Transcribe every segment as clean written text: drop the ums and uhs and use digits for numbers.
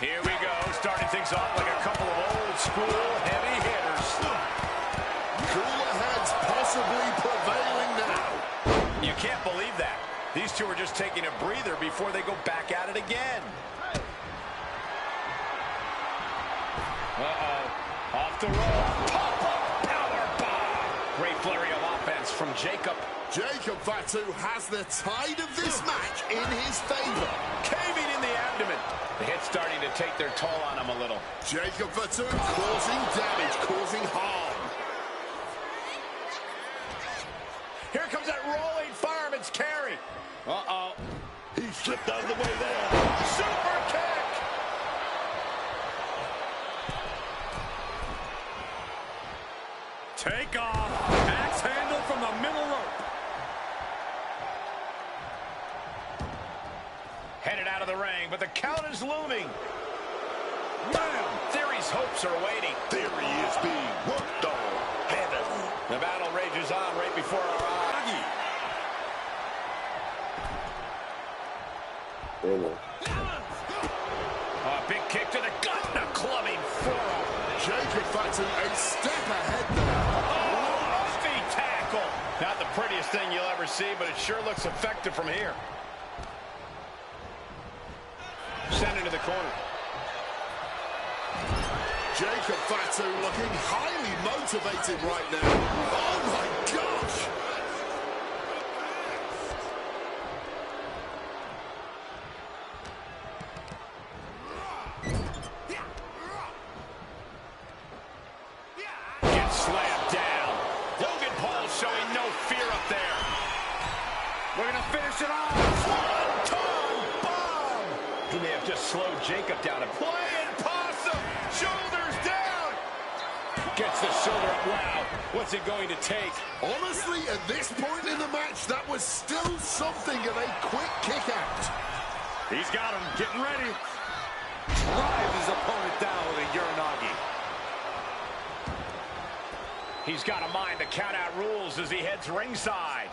Here we go, starting things off like a couple of old-school heavy hitters. Cooler heads possibly prevailing now. You can't believe that. These two are just taking a breather before they go back at it again. Off the roll. Pop-up powerbomb. Great flurry of offense from Jacob. Jacob Fatu has the tide of this match in his favor. Caving in the abdomen. The hit's starting to take their toll on him a little. Jacob Fatu causing damage, causing harm. Here comes that rolling fireman's carry. Uh-oh. He slipped out of the way there. Super kick. Take off. Axe handle from the middle rope. Headed out of the ring, but the count is looming. Bam! Theory's hopes are waiting. Theory is being worked on. Heaven. The battle rages on right before our eyes. A big kick to the gut and a clubbing forearm. Jacob Fatu a step ahead there. Oh, feet tackle. Not the prettiest thing you'll ever see, but it sure looks effective from here. Sent into the corner. Jacob Fatu looking highly motivated right now. Oh my gosh! Gets slammed down. Logan Paul showing no fear up there. We're going to finish it off. One-ton bomb. He may have just slowed Jacob down. Playing possum. Shoulders down. Gets the shoulder up. Wow. What's it going to take? Honestly, at this point in the match, that was still something of a quick kick out. He's got him getting ready. Drives his opponent down with a Uranagi. He's got to mind the count-out rules as he heads ringside.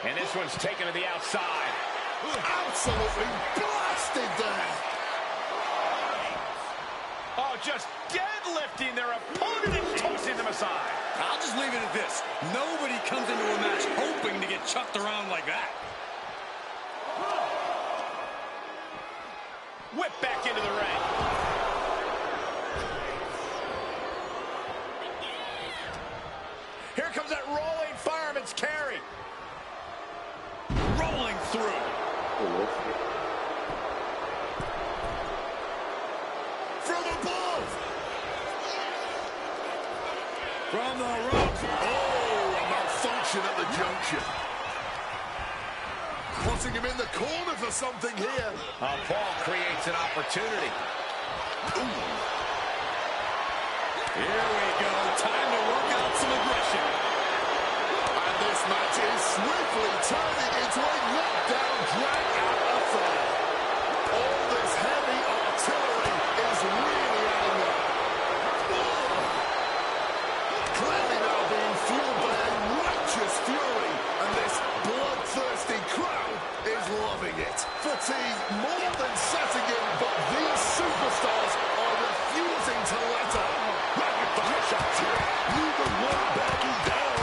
And this one's taken to the outside. Absolutely blasted there. Oh, just deadlifting their opponent and tossing them aside. I'll just leave it at this. Nobody comes into a match hoping to get chucked around like that. Whip back into the ring. Here comes that rolling fireman's carry. Rolling through. From above. From the ropes. Oh, a malfunction at the junction. Putting him in the corner for something here. Paul creates an opportunity. Ooh. Here we go. Time to work out some aggression. And this match is swiftly turning into a knockdown, drag-out affair. All this heavy artillery is really adding up. Clearly now being fueled by a righteous fury, and this bloodthirsty crowd is loving it. Fatigue more than setting in, but these superstars are refusing to let up. Rapid fire shots here. Neither one backing down.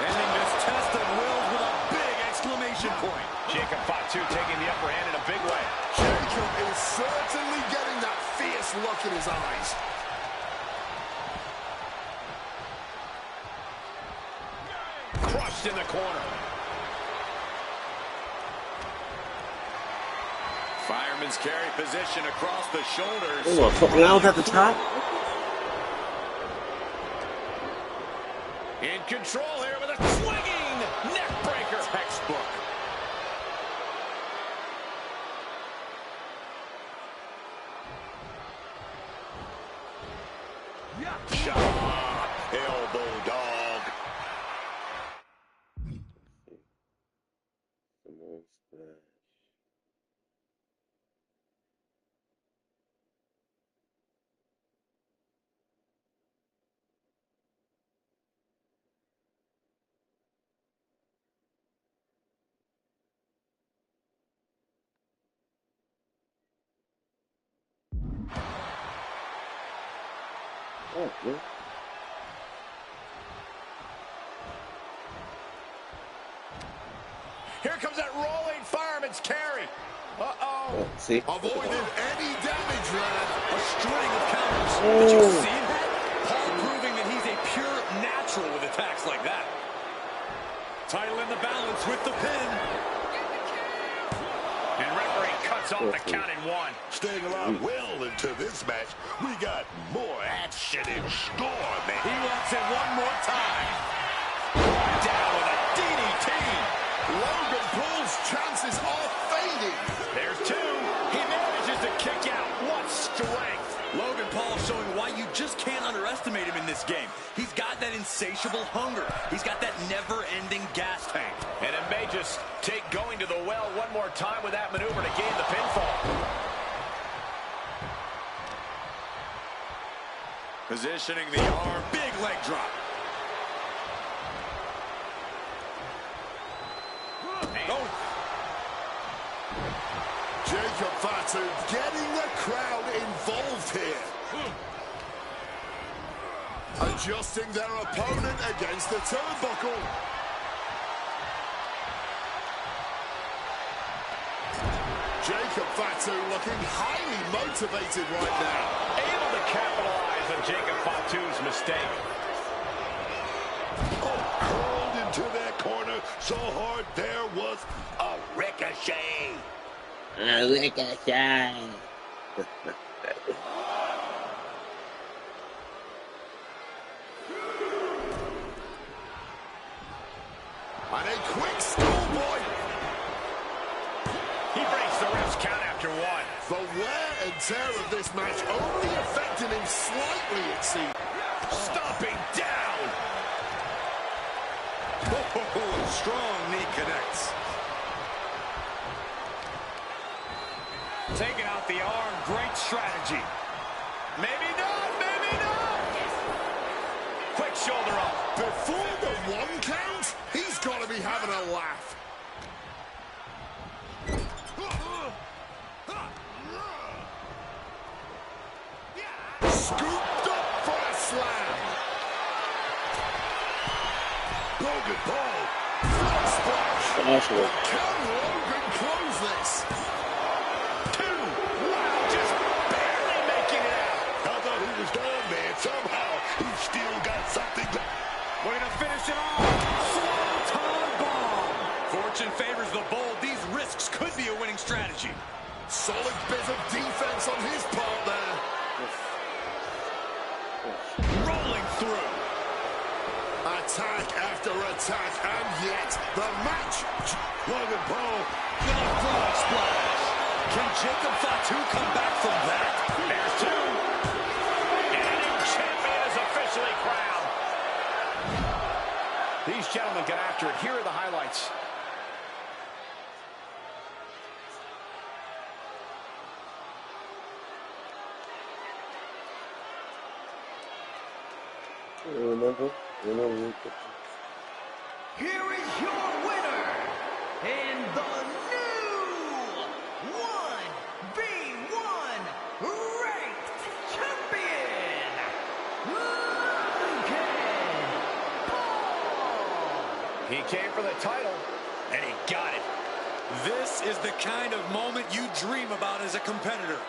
Ending this test of wills with a big exclamation point. Jacob Fatu taking the upper hand in a big way. Jacob is certainly getting that fierce look in his eyes. Crushed in the corner. Fireman's carry position across the shoulders. Ooh, a foot round at the top. In control here with a swinging neck breaker. Textbook. Oh, yeah. Here comes that rolling fireman's carry. Uh-oh. See? Avoided any damage there. A string of counters. Oh. Did you see that? Paul proving that he's a pure natural with attacks like that. Title in the balance with the pin. And referee cuts off the count in one. Staying alive well into this match. We got more action in store, man. He wants it one more time. Down with a DDT. Logan Paul's chances are fading. There's two. He manages to kick out. What strength. Logan Paul showing why you just can't underestimate him in this game. He's got that insatiable hunger. He's got that never-ending gas tank. And it may just take going to the well one more time with that maneuver to gain the pinfall. Positioning the arm. Big leg drop. Oh. Jacob Fatu getting the crowd involved here. Adjusting their opponent against the turnbuckle. Jacob Fatu looking highly motivated right now. Able to capitalize on Jacob Fatu's mistake. Oh, curled into that corner so hard there was a ricochet. Ricochet. And a quick schoolboy. He breaks the ref's count after one. The wear and tear of this match only affected him slightly, it seems. Stomping down. Oh, strong knee connects. Taking out the arm, great strategy. Maybe not, maybe not. Quick shoulder up. Before the one count, he's got to be having a laugh. Scooped up for a slam. Logan Paul, front splash. Awesome. Can Logan close this? Two. Wow, just barely making it out. I thought he was done, man. Somehow, he still got something to... We're going to finish it off. Swanton bomb. Fortune favors the bold. These risks could be a winning strategy. Solid bit of defense on his part there. Rolling through. Attack after attack, and yet the match. Logan Paul. With a frog splash. Can Jacob Fatu come back from that? There's two. And a new champion is officially crowned. These gentlemen get after it. Here are the highlights. Remember? Here is your winner, and the new 1v1 ranked champion, Logan Paul. He came for the title, and he got it. This is the kind of moment you dream about as a competitor.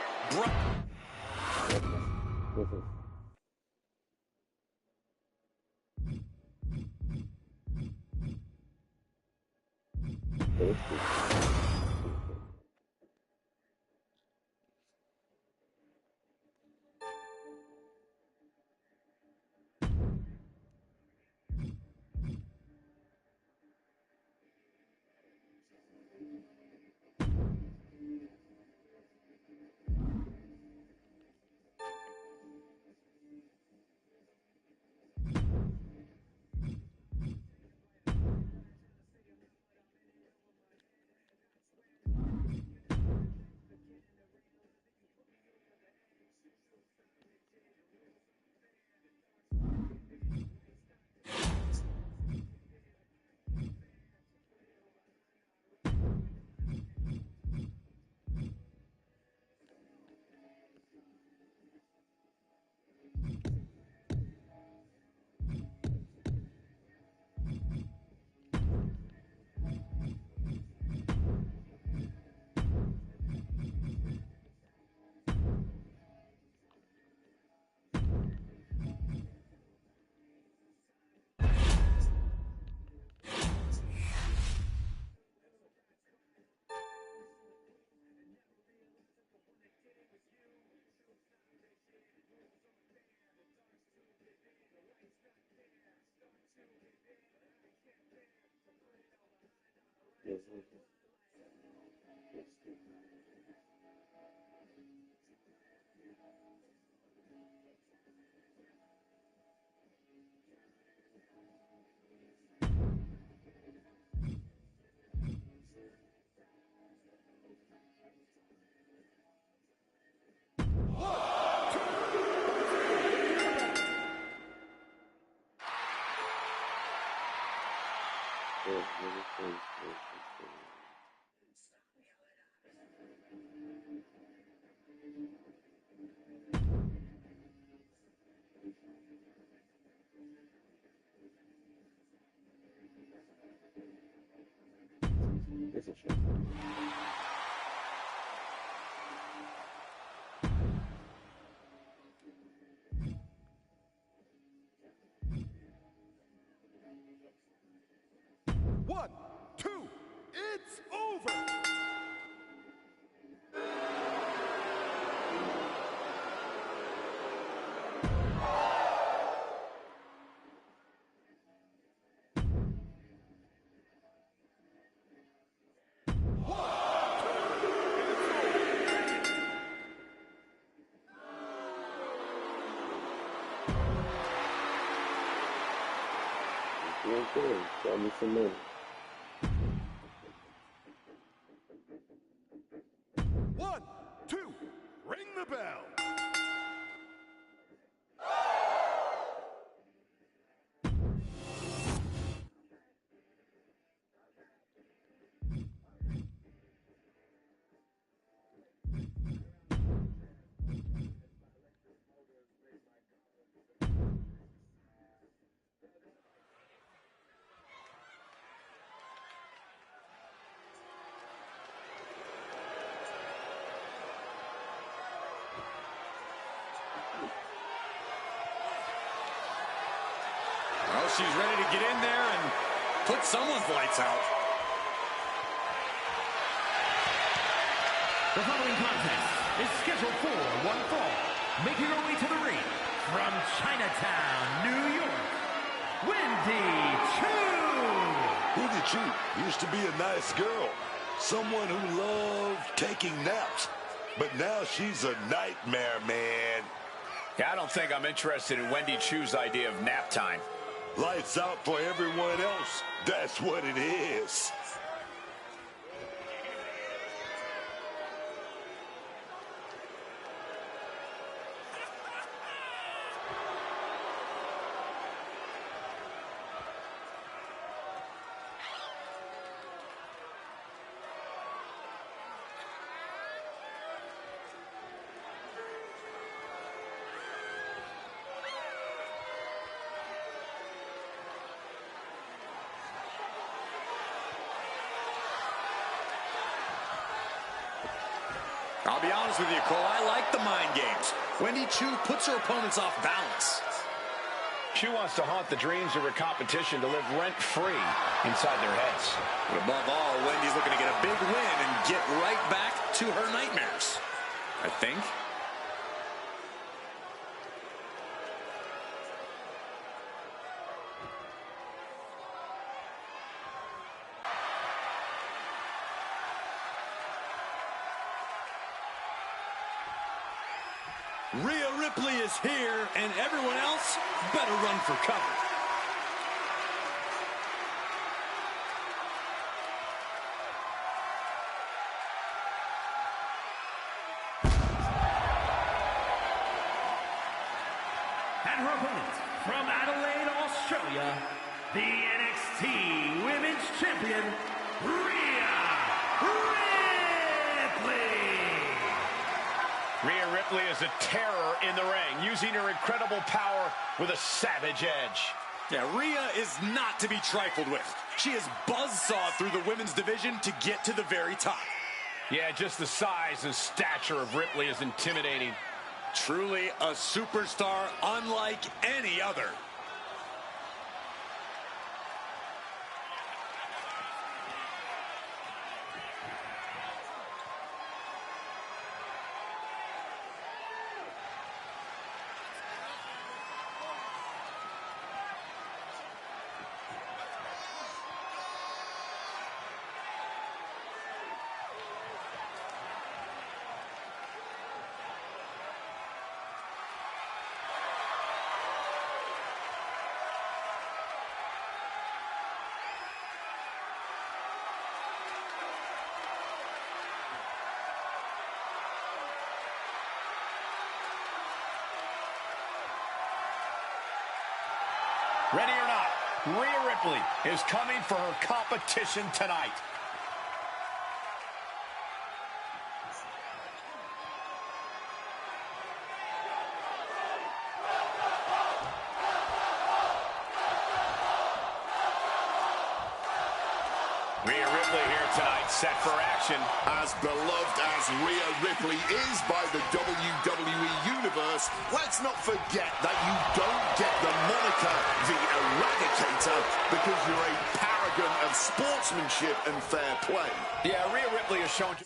It's a shame. 1, 2, it's over! Okay, got me some money. 1, 2, ring the bell! Well, she's ready to get in there and put someone's lights out. The following contest is scheduled for one fall. Making her way to the ring from Chinatown, New York, Wendy Choo! Wendy Choo used to be a nice girl, someone who loved taking naps, but now she's a nightmare, man. Yeah, I don't think I'm interested in Wendy Choo's idea of nap time. Lights out for everyone else. That's what it is. I'll be honest with you, Cole, I like the mind games. Wendy Choo puts her opponents off balance. Choo wants to haunt the dreams of her competition to live rent-free inside their heads. But above all, Wendy's looking to get a big win and get right back to her nightmares, I think. Rhea Ripley is here, and everyone else better run for cover. And her opponent from Adelaide, Australia, the NXT Women's Champion, Rhea Ripley! Rhea Ripley is a terror in the ring, using her incredible power with a savage edge. Yeah, Rhea is not to be trifled with. She has buzzsawed through the women's division to get to the very top. Yeah, just the size and stature of Ripley is intimidating. Truly a superstar unlike any other. Ready or not, Rhea Ripley is coming for her competition tonight. Rhea Ripley here tonight, set for action. As beloved as Rhea Ripley is by the WWE Universe, let's not forget that you don't get the moniker The Eradicator because you're a paragon of sportsmanship and fair play. Yeah, Rhea Ripley has shown...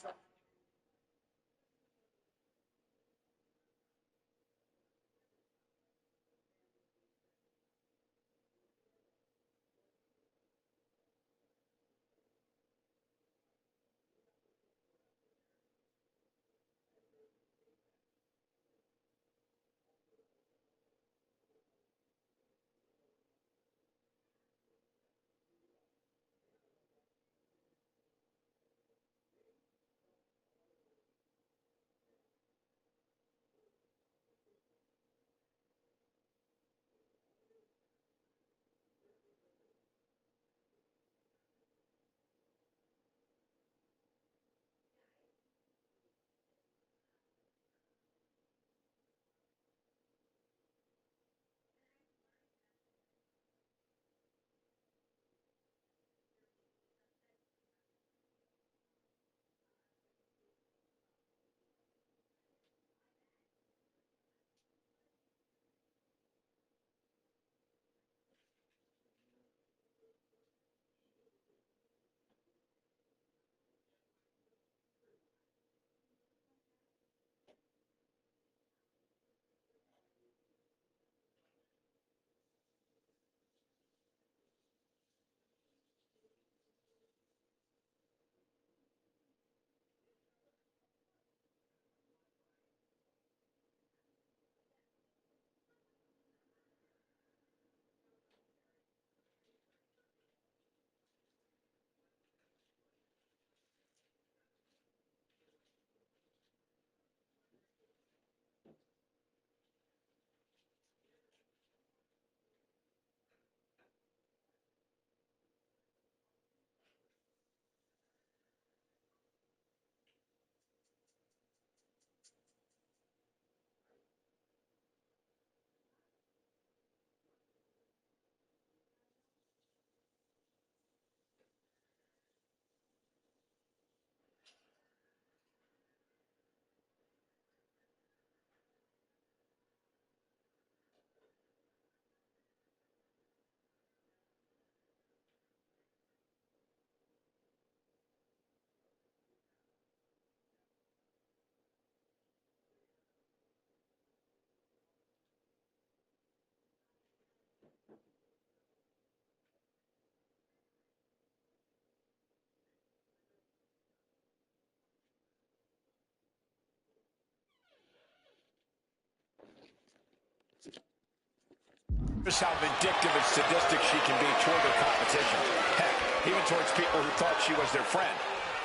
Just how vindictive and sadistic she can be toward her competition. Heck, even towards people who thought she was their friend.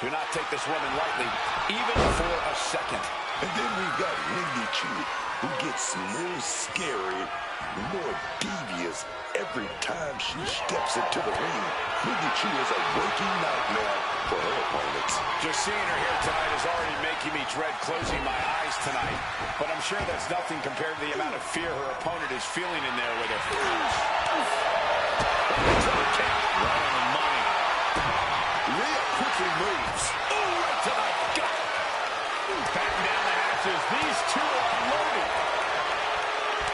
Do not take this woman lightly, even for a second. And then we've got Wendy Choo, who gets more scary, more devious every time she steps into the ring. Wendy Choo is a waking nightmare for her opponents. Just seeing her here tonight is already making me dread closing my eyes tonight. But I'm sure that's nothing compared to the amount of fear her opponent is feeling in there with her. Right on the money. Rhea quickly moves. Ooh, right to the gut. Batten down the hatches. These two are unloaded.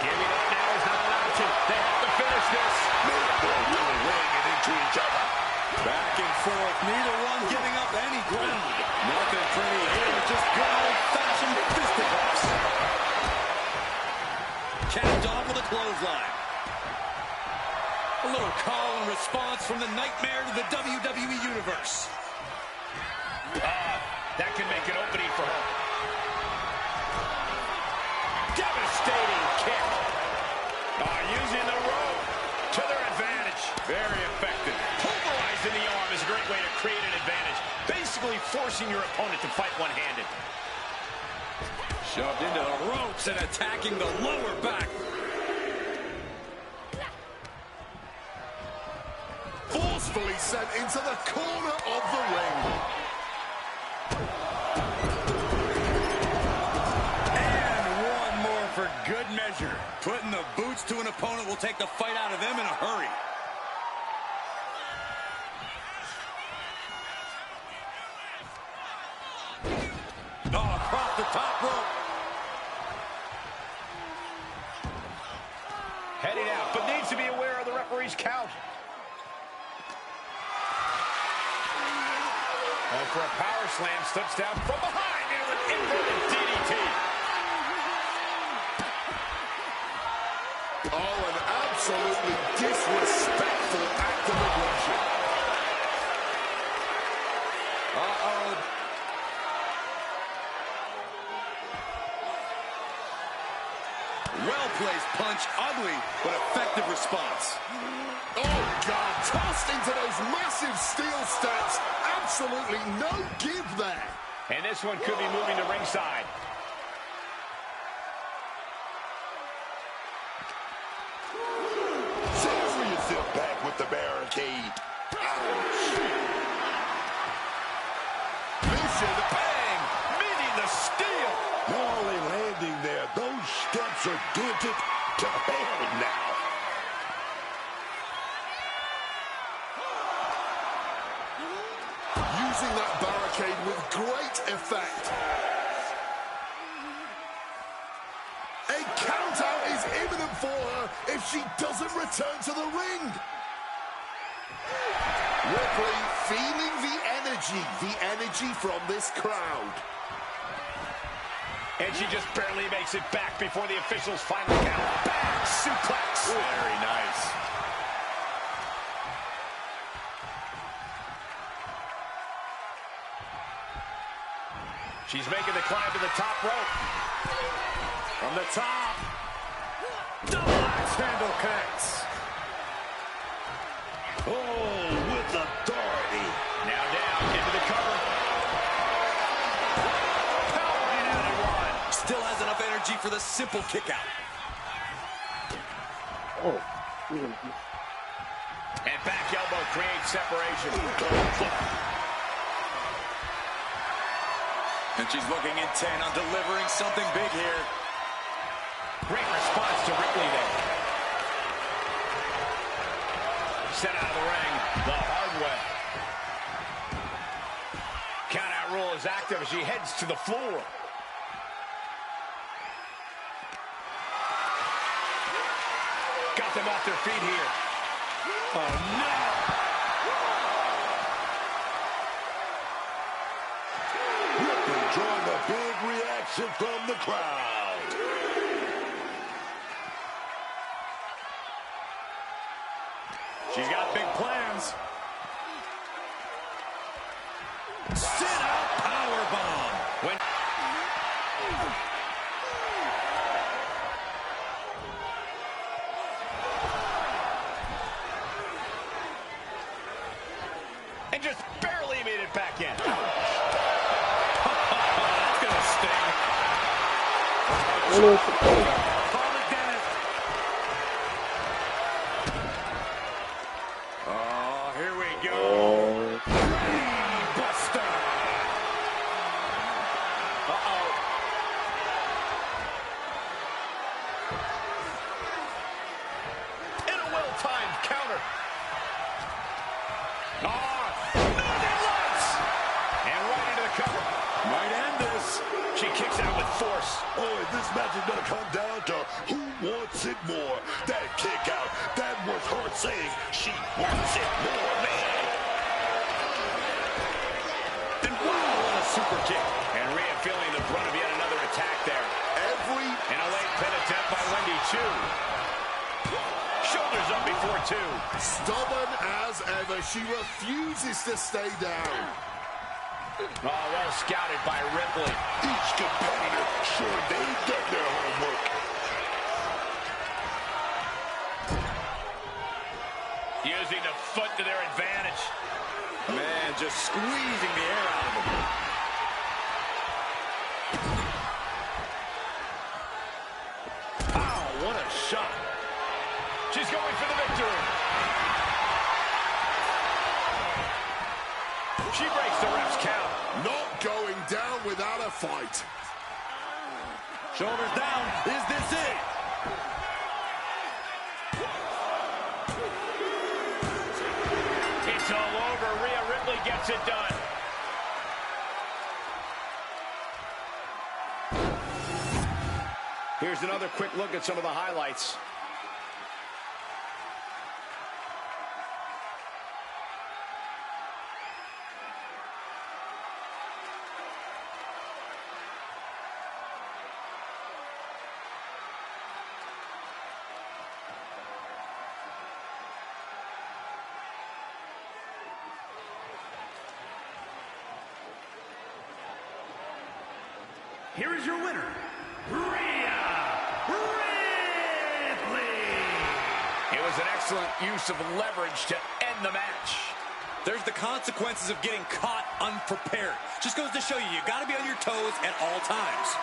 Giving up now is not an option. They have to finish this. They're really weighing it into each other. Back and forth, neither one giving up any ground. Nothing pretty here, just good old-fashioned fisticuffs. Capped off with a clothesline. A little call and response from the Nightmare to the WWE Universe. That can make an opening for her. Devastating kick. Using the rope to their advantage. Very effective. Pulverizing the arm is a great way to create an advantage. Basically forcing your opponent to fight one-handed. Shoved into the ropes and attacking the lower back. forcefully sent into the corner of the ring. And one more for good measure. Putting the boots to an opponent will take the fight out of them in a hurry. Oh, across the top rope. Heading out, but needs to be aware of the referee's count. And for a power slam, slips down from behind into an inverted DDT. Oh, an absolutely disrespectful act of aggression. Uh-oh. Well-placed punch, ugly, but effective response. Oh, God, tossed into those massive steel steps. Absolutely no give there. And this one could be moving to ringside. Serious impact with the barricade. Ouch. Mission Bang! Meeting the steel. Not only landing there, those steps are dented to hell now. using that barricade with great effect. A countout is imminent for her if she doesn't return to the ring. Ripley feeling the energy from this crowd. And she just barely makes it back before the officials finally count. Back suplex. Very nice. She's making the climb to the top rope. From the top. Double axe handle connects. Oh, with authority. Now down into the cover. Powering out at one. Still has enough energy for the simple kick out. Oh, And back elbow creates separation. And she's looking intent on delivering something big here. Great response to Ripley there. Sent out of the ring the hard way. Countout rule is active as she heads to the floor. Got them off their feet here. Oh, no! Ripley drawing a big reaction from the crowd. She's got big plans. Sit out powerbomb. When and just barely made it back in. That's gonna sting. Call it Dennis. Oh, here we go. Buster. Uh-oh. And a well-timed counter. Northern Lights. And right into the cover. Might end this. She kicks out with force. Oh, this match is going to come down to who wants it more. That kick out, that was her saying she wants it more, man. And wow, what a super kick. And Rhea feeling the brunt of yet another attack there. And a late pin attempt by Wendy Chu. Shoulders up before two. Stubborn as ever, she refuses to stay down. Oh, well scouted by Ripley. Each competitor sure they've done their homework. Using the foot to their advantage. Man, just squeezing the air out of him. Wow, what a shot. She's going for the victory. She breaks the ref's count. Not going down without a fight. Shoulders down. Is this it? It's all over. Rhea Ripley gets it done. Here's another quick look at some of the highlights. Here is your winner, Rhea Ripley. It was an excellent use of leverage to end the match. There's the consequences of getting caught unprepared. Just goes to show you, you got to be on your toes at all times.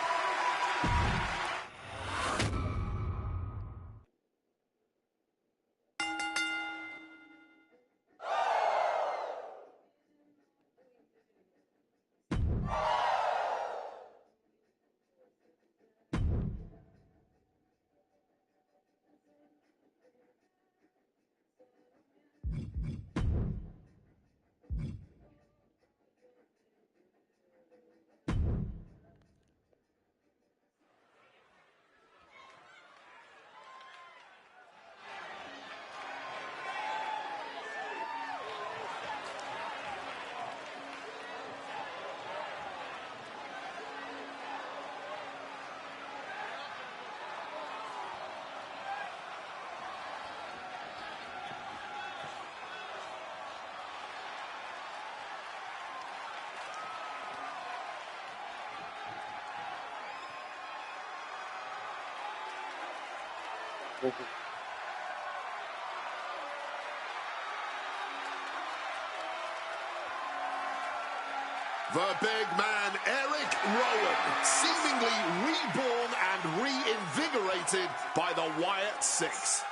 The big man, Eric Rowan, seemingly reborn and reinvigorated by the Wyatt Six.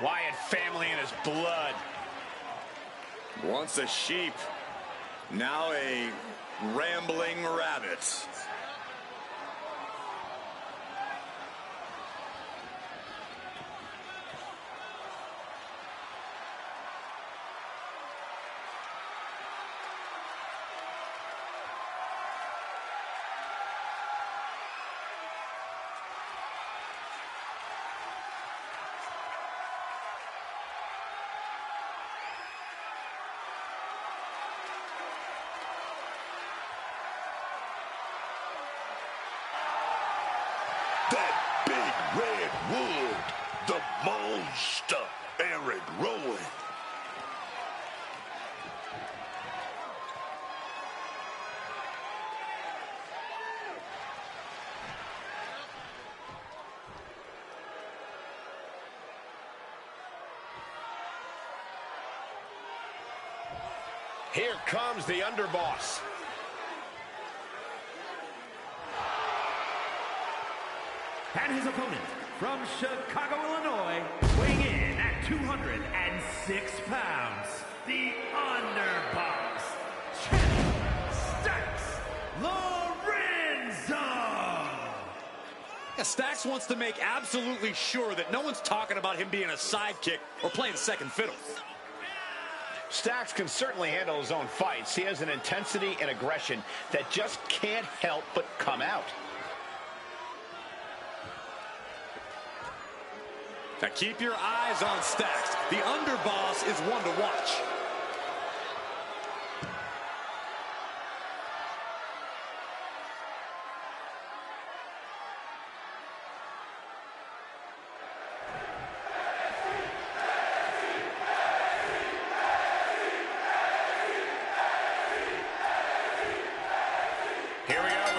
Wyatt family in his blood. Once a sheep, now a rambling rabbit. That big red wood, the monster, Eric Rowan. Here comes the underboss. And his opponent, from Chicago, Illinois, weighing in at 206 pounds, the underboss, Chad Stacks Lorenzo. Yeah, Stacks wants to make absolutely sure that no one's talking about him being a sidekick or playing second fiddle. Stacks can certainly handle his own fights. He has an intensity and aggression that just can't help but come out. Now keep your eyes on Stacks. The underboss is one to watch.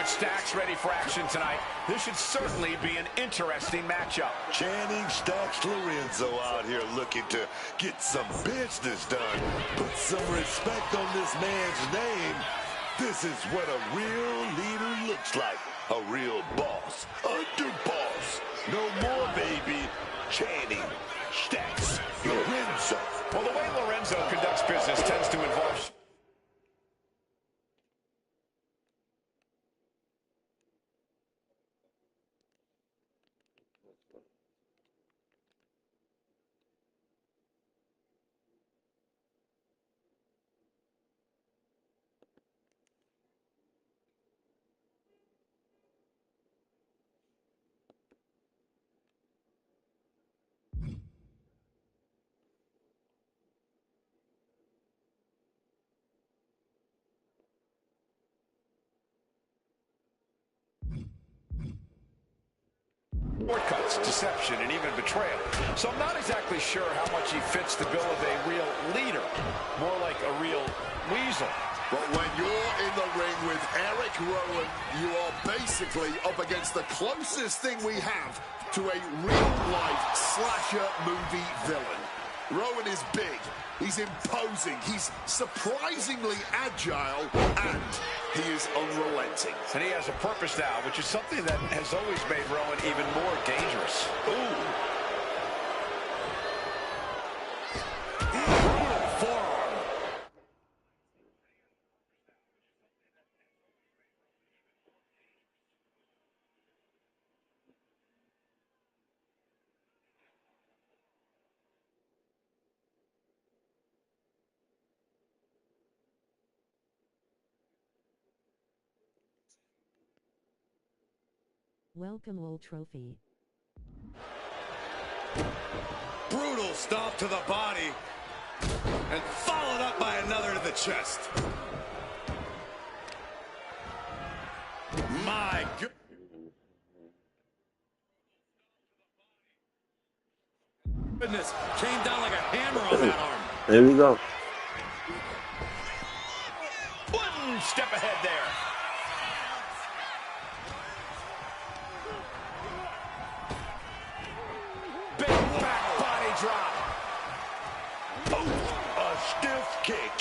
with Stacks ready for action tonight. This should certainly be an interesting matchup. Channing Stacks Lorenzo out here looking to get some business done. Put some respect on this man's name. This is what a real leader looks like. A real boss. Underboss. No more, baby. Channing Stacks Lorenzo. Well, the way Lorenzo conducts business tends to involve... shortcuts, deception, and even betrayal. So I'm not exactly sure how much he fits the bill of a real leader. More like a real weasel. But when you're in the ring with Eric Rowan, you are basically up against the closest thing we have to a real-life slasher movie villain. Rowan is big, he's imposing, he's surprisingly agile, and he is unrelenting. And he has a purpose now, which is something that has always made Rowan even more dangerous. Ooh. Brutal forearm. Welcome, old trophy. Brutal stomp to the body. And followed up by another to the chest. My goodness. Came down like a hammer on that arm. There we go. One step ahead there. Drop. Oh, a stiff kick.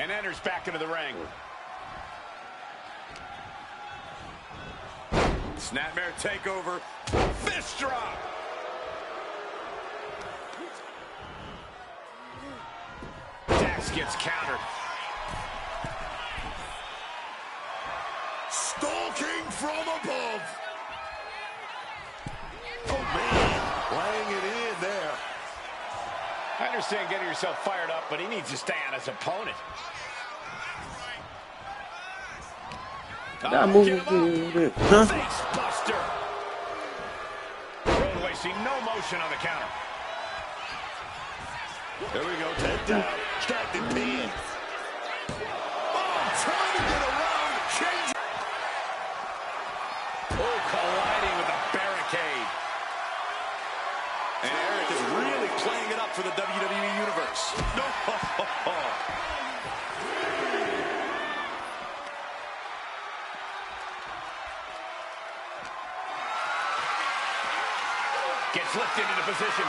And enters back into the ring. Snapmare takeover. Fist drop. Dax gets countered. Stalking from above. Oh, man, laying it in there. I understand getting yourself fired up, but he needs to stay on his opponent. That move. Huh? Face buster. Rowan wasting no motion on the counter. There we go, takedown. Distracted pin. Oh, turning it around, changing. Oh, colliding with the barricade. And Eric is really playing it up for the WWE Universe. Gets lifted into position.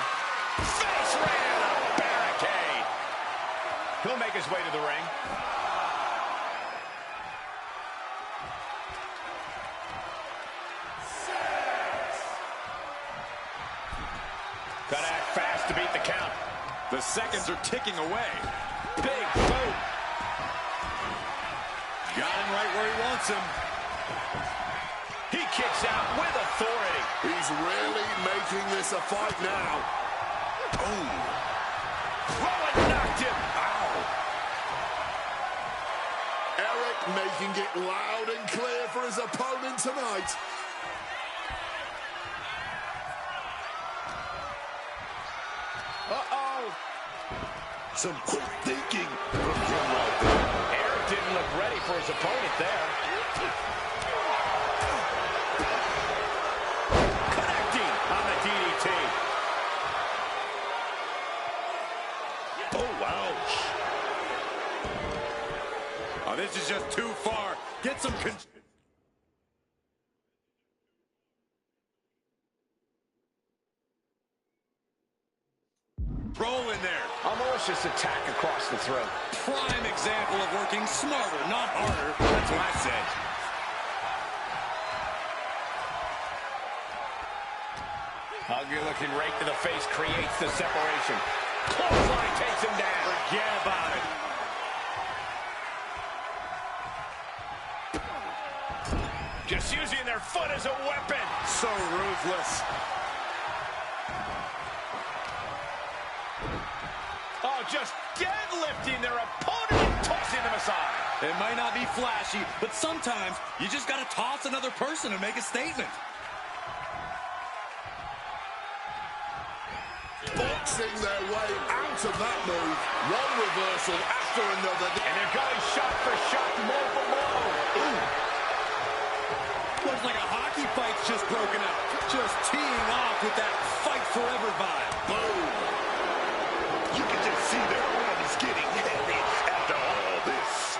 Face ram on a barricade. He'll make his way to the ring. Gotta act fast to beat the count. The seconds are ticking away. Big boot. Got him right where he wants him. He kicks out with authority. He's really making this a fight now. Oh. Rowan knocked him. Ow. Eric making it loud and clear for his opponent tonight. Uh-oh. Some quick thinking from him right there. Eric didn't look ready for his opponent there. Connecting on the DDT. Oh, ouch. Oh, this is just too far. Get some control. In there. A malicious attack across the throat. Prime example of working smarter, not harder. That's what I said. Ugly looking right to the face creates the separation. Clothesline takes him down. Forget about it. Just using their foot as a weapon. So ruthless. Oh, just deadlifting their opponent and tossing them aside. It might not be flashy, but sometimes you just got to toss another person and make a statement. Boxing their way out of that move. One reversal after another. And they're going shot for shot, blow for blow. Looks like a hockey fight's just broken out. Just teeing off with that fight forever vibe. Boom. You can just see their arms getting heavy after all this.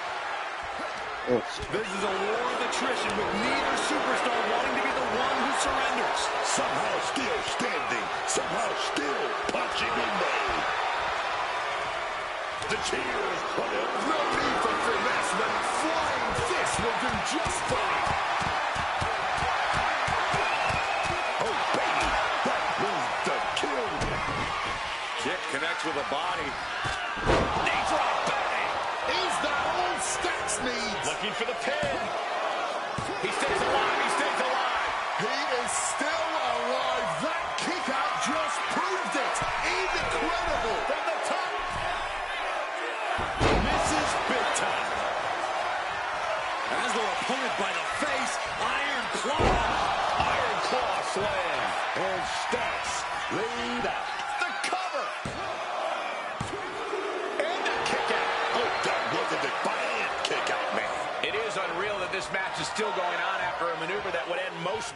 This is a war of attrition with neither superstar wanting to be the one who surrenders. Somehow still standing, somehow still punching away. The cheers, whatever. No need for finesse. The flying fist will do just fine. Oh, baby, that was the kill. Kick connects with the body. Knee drop, bang. Is that all Stacks needs? Looking for the pin. He stays alive, he stays alive. He is still alive. That kick out just proved it. Incredible. From the top. Misses big time. Has their opponent by the face. Iron Claw. Iron Claw slam. And Stacks laid out. The cover. And the kick out. Oh, that was a defiant kick out, man. It is unreal that this match is still going on after a maneuver that would end most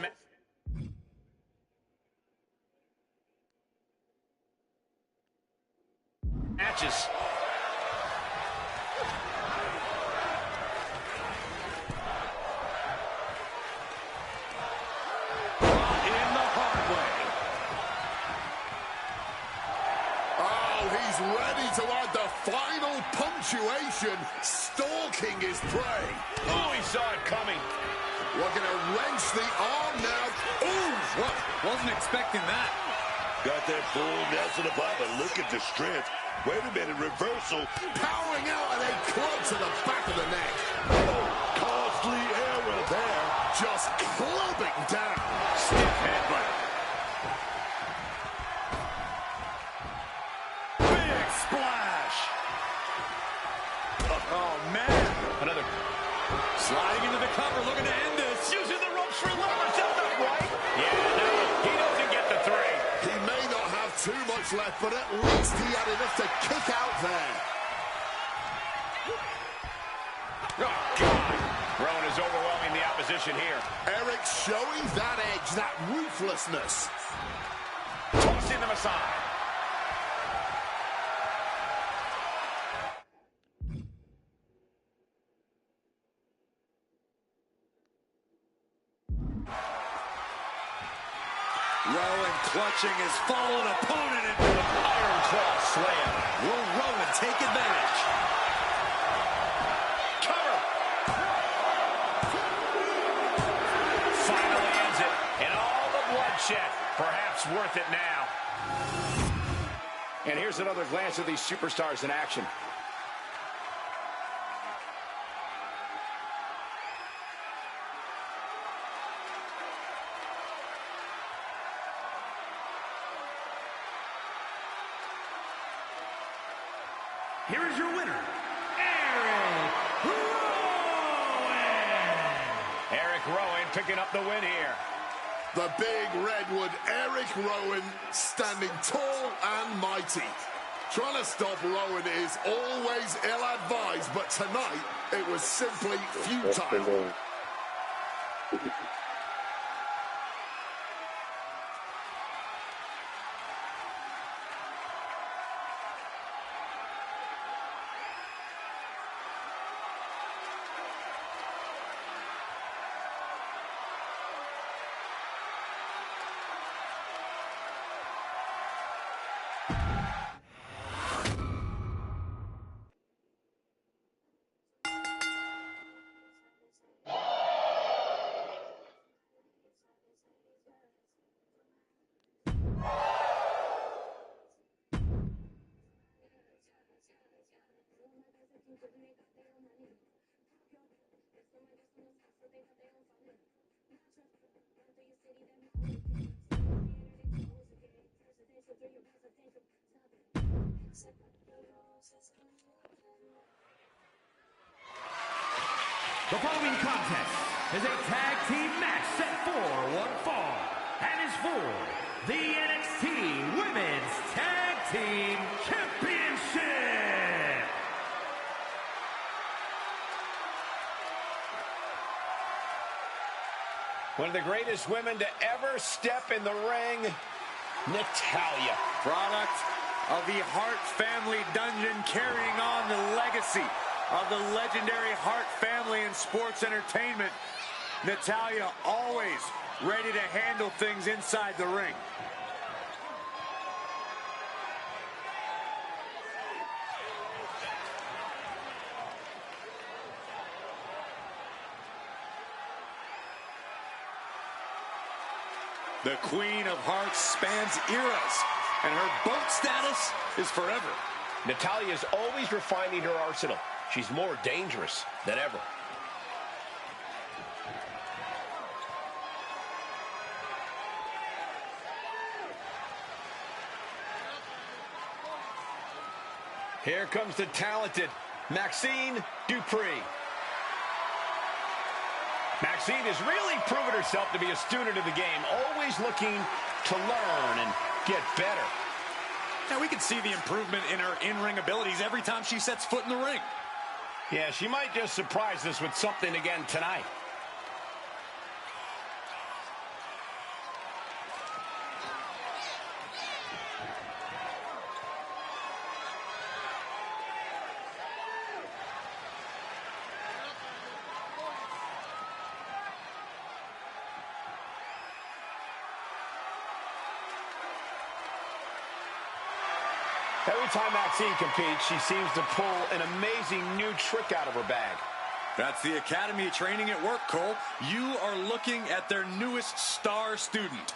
matches. In the hard way. Oh, he's ready to add the final punctuation, stalking his prey. Oh, he saw it coming. We're going to wrench the arm now. Ooh! What? Wasn't expecting that. Got that full Nelson above, but look at the strength. Wait a minute, reversal. Powering out and a club to the back of the neck. Oh, costly error there. Just clubbing down. Stiff headbutt. Big splash. Oh, man. Another Sliding into the cover, looking to end this. using the ropes for leverage. That's not right. Yeah, no, he doesn't get the three. He may not have too much left, but at least he had enough to kick out there. Oh, God. Rowan is overwhelming the opposition here. Eric showing that edge, that ruthlessness. Tossing them aside. Rowan clutching his fallen opponent into the Iron Claw slam. Will Rowan take advantage? Cover. Finally ends it. And all the bloodshed. Perhaps worth it now. And here's another glance at these superstars in action. Here is your winner, Eric Rowan. Eric Rowan picking up the win here. The big redwood, Eric Rowan, standing tall and mighty. Trying to stop Rowan is always ill-advised, but tonight it was simply futile. The following contest is a tag team match set for one fall and is for the NXT Women's Tag Team Championship. One of the greatest women to ever step in the ring, Natalya. Product of the Hart family dungeon, carrying on the legacy of the legendary Hart family in sports entertainment. Natalya always ready to handle things inside the ring. The Queen of Hearts spans eras, and her boat status is forever. Natalya is always refining her arsenal. She's more dangerous than ever. Here comes the talented Maxxine Dupri. Maxxine has really proven herself to be a student of the game, always looking to learn and get better. Now we can see the improvement in her in-ring abilities every time she sets foot in the ring. Yeah, she might just surprise us with something again tonight. Every time Maxxine competes, she seems to pull an amazing new trick out of her bag. That's the Academy training at work, Cole. You are looking at their newest star student.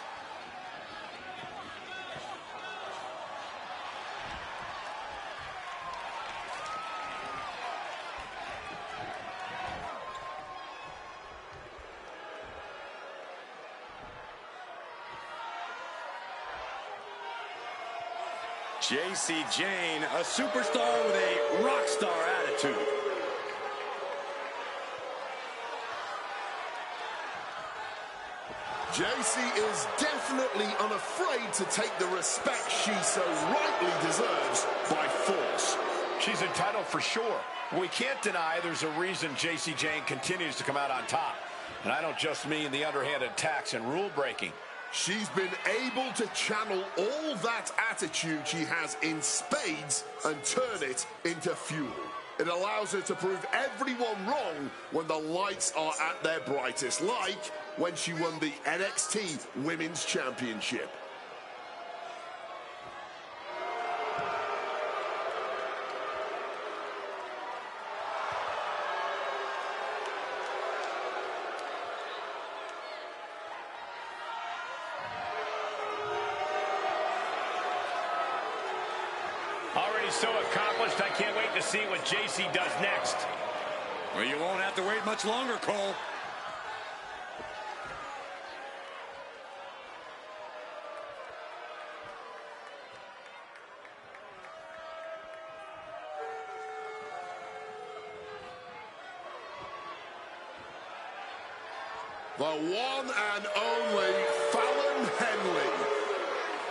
Jacy Jayne, a superstar with a rock star attitude. Jacy is definitely unafraid to take the respect she so rightly deserves by force. She's entitled for sure. We can't deny there's a reason Jacy Jayne continues to come out on top. And I don't just mean the underhanded attacks and rule breaking. She's been able to channel all that attitude she has in spades and turn it into fuel. It allows her to prove everyone wrong when the lights are at their brightest, like when she won the NXT Women's Championship. Already so accomplished, I can't wait to see what Jacy does next. Well, you won't have to wait much longer, Cole. The one and only Fallon Henley.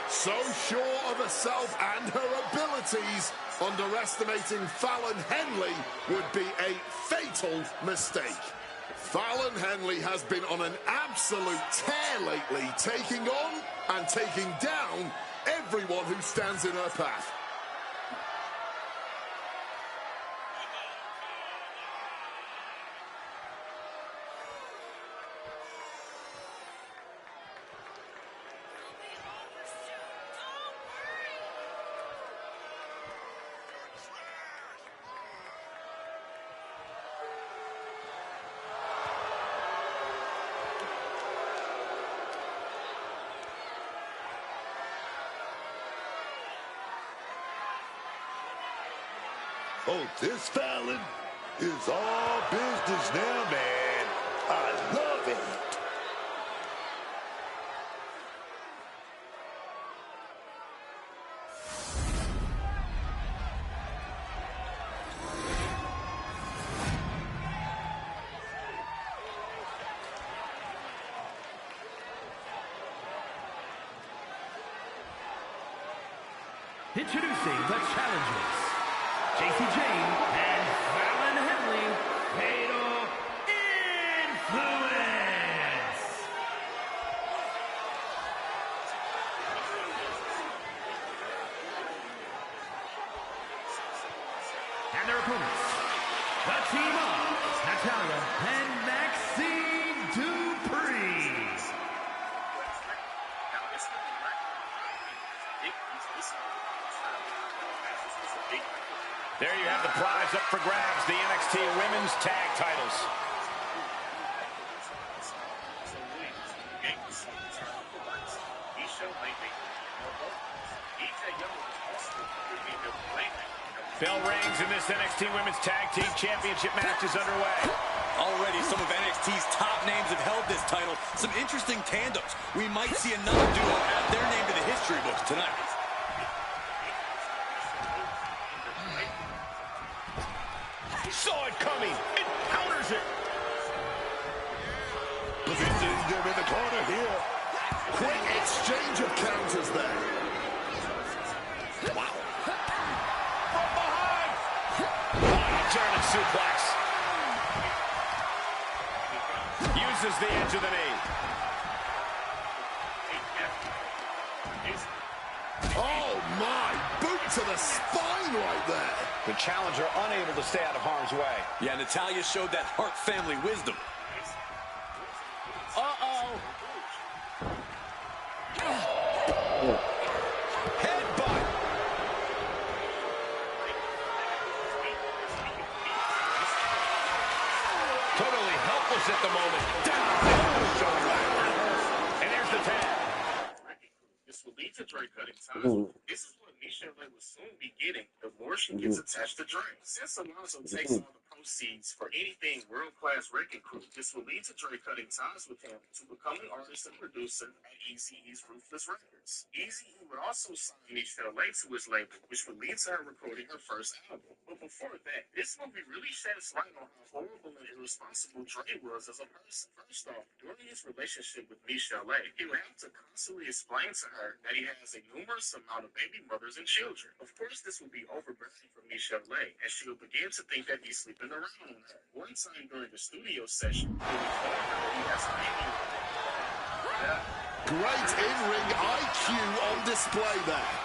So sure of herself and her abilities, underestimating Fallon Henley would be a fatal mistake. Fallon Henley has been on an absolute tear lately, taking on and taking down everyone who stands in her path. Oh, this Fallon is all business now, man. I love it. Introducing the challengers, Jacy Jayne and Fallon Henley, Fatal Influence. And their opponents, the team of Natalya and Maxxine Dupri. There you have the prize up for grabs, the NXT Women's Tag Titles. Bell rings and this NXT Women's Tag Team Championship match is underway. Already some of NXT's top names have held this title. Some interesting tandems. We might see another duo add their name to the history books tonight. Saw it coming. It counters it. Positioning them in the corner here. Quick exchange of counters there. Wow. From behind. German suplex. Uses the edge of the knee. Oh my, boot to the spine right there. The challenger unable to stay out of harm's way. Yeah, Natalya showed that Hart family wisdom. Uh-oh. Headbutt. Totally helpless at the moment. And there's the tag. This will lead to Dre cutting time. This is what Michelle will soon be getting the more she gets attached to Dre. Since Alonzo takes all the proceeds for anything world-class Wrecking Crew, this will lead to Dre cutting ties with him to become an artist and producer at Eazy-E's Ruthless Records. Eazy-E would also sign Michelle to his label, which would lead to her recording her first album. But before that, this movie really sheds light on how horrible and irresponsible Dre was as a person. First off, during his relationship with Michelle, he would have to constantly explain to her that he has a numerous amount of baby mothers and children. Of course, this would be overbearing for Michelle, and she would begin to think that he's sleeping around on her. One time during the studio session, he would tell her that he has a baby with her. Great in-ring IQ on display there.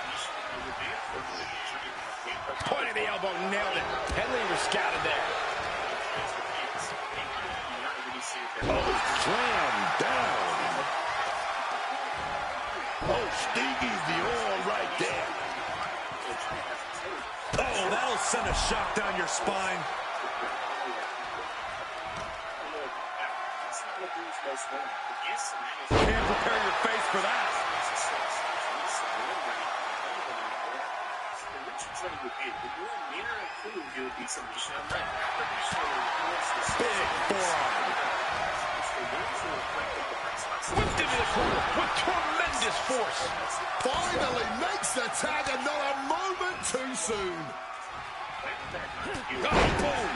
Point of the elbow, nailed it. Henley was scouted there. Oh, slam down. Oh, Stingy's the all right there. Oh, that'll send a shock down your spine. Can't prepare your face for that. Big forearm. Whipped into the corner with tremendous force. Finally makes the tag and not a moment too soon. Oh, boom.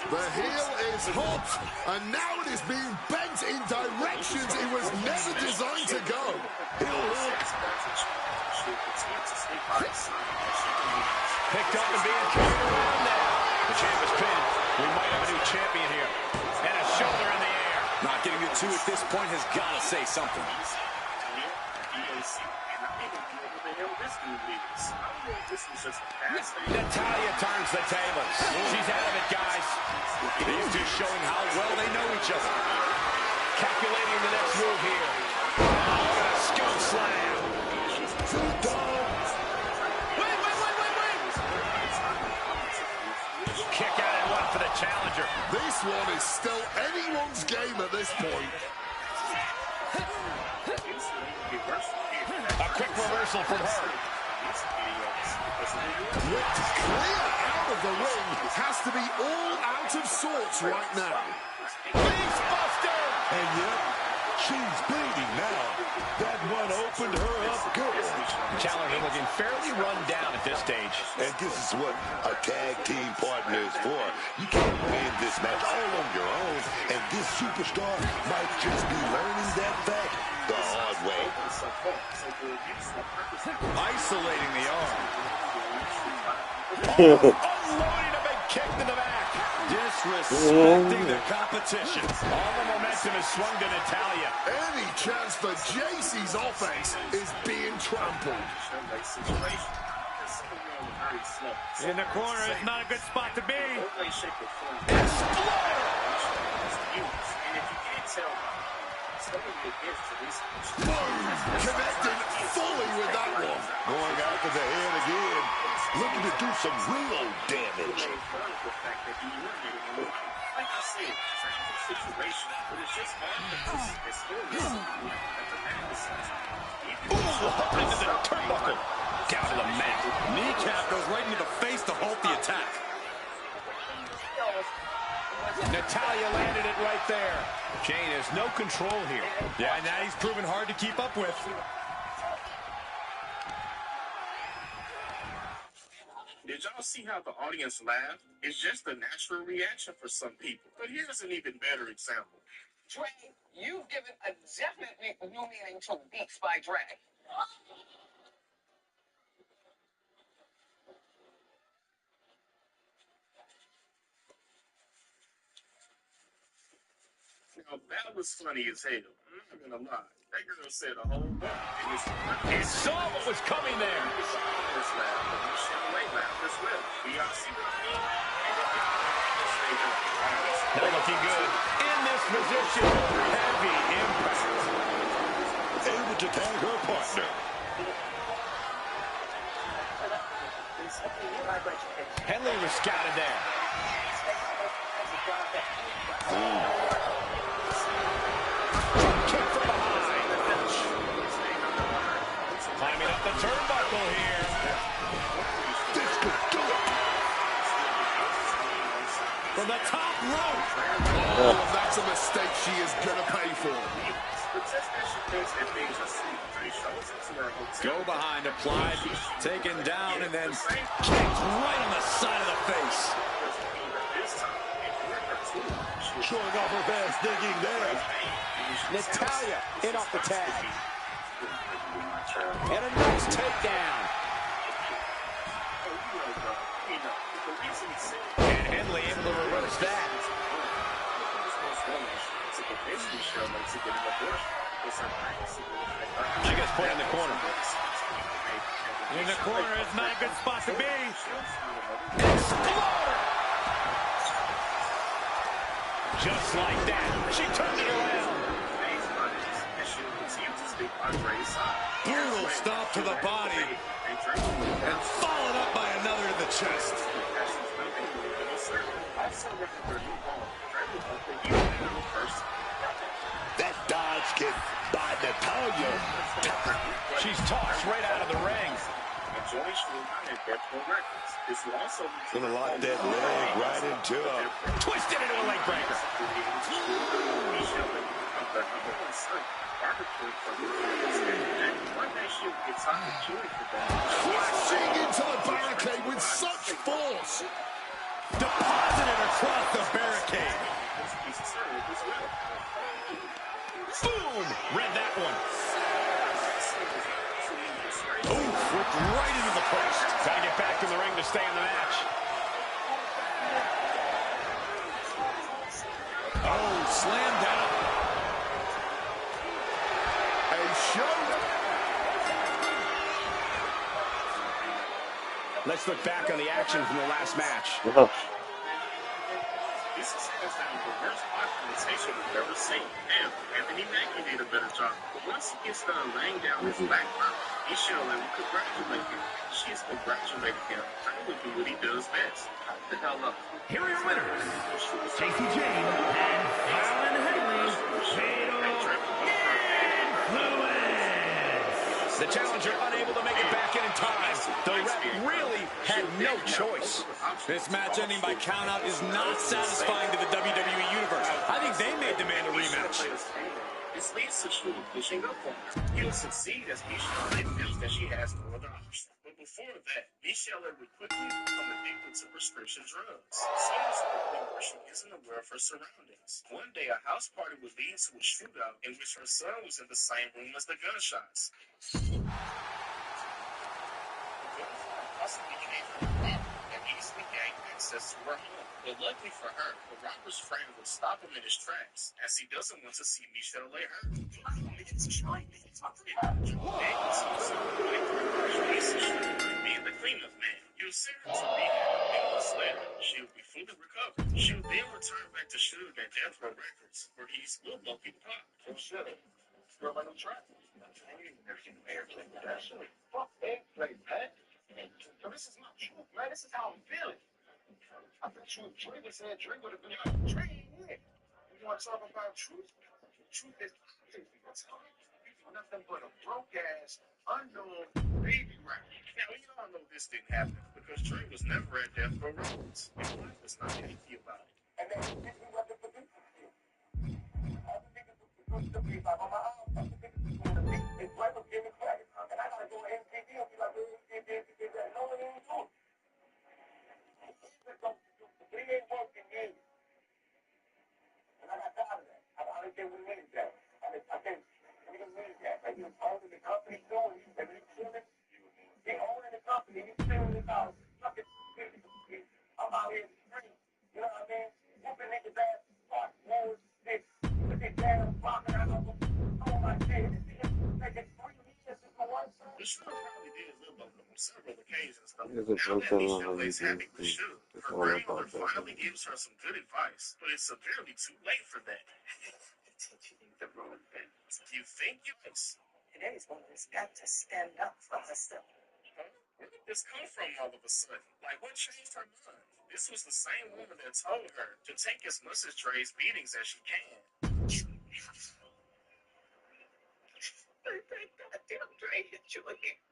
The heel is hot, and now it is being bent in directions it was never designed to go. Heel hook. Picked up and being carried around there. The champ is pinned. We might have a new champion here. And a shoulder in the air. Not getting the two at this point has got to say something. Natalya turns the tables. She's out of it, guys. These two showing how well they know each other. Calculating the next move here. Oh, a skunk slam. Kick out and one for the challenger. This one is still anyone's game at this point. A quick reversal from her. Ripped clear out of the ring. Has to be all out of sorts right now. Face buster! And yep, she's bleeding now. That one opened her up good. Challenger looking fairly run down at this stage. And this is what a tag team partner is for. You can't win this match all on your own. And this superstar might just be learning that fact the hard way. Isolating the arm. Unloading a big kick to the back. Disrespecting the competition. All the momentum is swung to Natalya. Any chance for JC's offense is being trampled. In the corner is not a good spot to be. Connecting fully with that one. Going after the head again. Looking to do some real damage. Up into the turnbuckle. Down to the mat. Kneecap goes right into the face to halt the attack. Natalya landed it right there. Jane has no control here. Yeah, now he's proven hard to keep up with. Did y'all see how the audience laughed? It's just a natural reaction for some people. But here's an even better example. Dre, you've given a definite new meaning to Beats by Dre. Now, that was funny as hell. I'm not gonna lie. That girl said a whole lot. He saw what was coming there. Not looking good. In this position, heavy impact. Able to tag her partner. Henley was scouted there. Kick from behind. Climbing up the turnbuckle here. This could do it. From the top rope. Oh, that's a mistake she is going to pay for. Go behind, applied, taken down, and then kicked right on the side of the face. Showing off her best digging there. Natalya in off the tag. And a nice takedown. And Henley able to reverse that. She gets put in the corner. In the corner is not a good spot to be. Exploder! Just like that, she turned it around. Brutal stop to the body. And followed up by another to the chest. That dodge kick by Natalya. She's tossed right out of the ring. Gonna lock that leg right into her. Twisted into a leg breaker. Crashing into the barricade with such force. Deposited across the barricade. Boom! Read that one. Oof, whipped right into the post. Gotta get back in the ring to stay in the match. Oh, slam down. A show. Let's look back on the action from the last match. This is hands down the worst documentation we've ever seen. And Anthony Mackie did a better job. But once he gets done laying down his background, Michelle will congratulate him. She's congratulating him. I would do what he does best. How the hell up? Here are your winners, Stacey Jane and Fallon Henley. Fatal Influence. The challenger unable to make it back in time. The ref really had no choice. This match ending by countout is not satisfying to the WWE Universe. I think they may demand a rematch. This leads to Shula pushing up on her. He'll succeed as Michelle feels that she has no other option. But before that, Michelle would quickly become addicted to prescription drugs. So much to the point where she isn't aware of her surroundings. One day, a house party would lead to a shootout in which her son was in the same room as the gunshots. Possibly gave her a robber and easily gained access to her home. But luckily for her, the robber's friend would stop him in his tracks, as he doesn't want to see Michelle hurt. Being the cleanup man, he'll send her to rehab, and months later, she'll be fully recovered. She'll then return back to Suge at Death Row Records, where he's Lil Loki Pop. Oh shit, you're on the track. Fuck airplay, Pat. So this is my truth, man. This is how I'm feeling. I bet you if Dre was here, Dre would have been like, Dre ain't here. You want to talk about truth? Truth is nothing but a broke-ass, unknown baby rapper. Now, we all know this didn't happen because Dre was never at Death Row Records. His wife was not happy about it. And then his wife was giving credit. And I got to go to MTV and be like, no one ain't doing it. We ain't working years. And I got tired of that. I don't care what it is that. I think we don't need that. Like, you're owning the company too, and you're chilling. You're owning the company, you're chilling about fucking I'm out here in the street. You know what I mean? Whooping niggas ass, fuck, wars, shit. Put their damn pocket out of them. Oh my shit. This is taking 3 years to go one time. The show probably did live on several occasions, though. Now that Michelle's happy with Suge, her grandmother finally gives her some good advice, but it's severely too late for that. The wrong thing. You think you can? Today's woman has got to stand up for herself. Where did this come from all of a sudden? Like, what changed her mind? This was the same woman that told her to take as much of Dre's beatings as she can.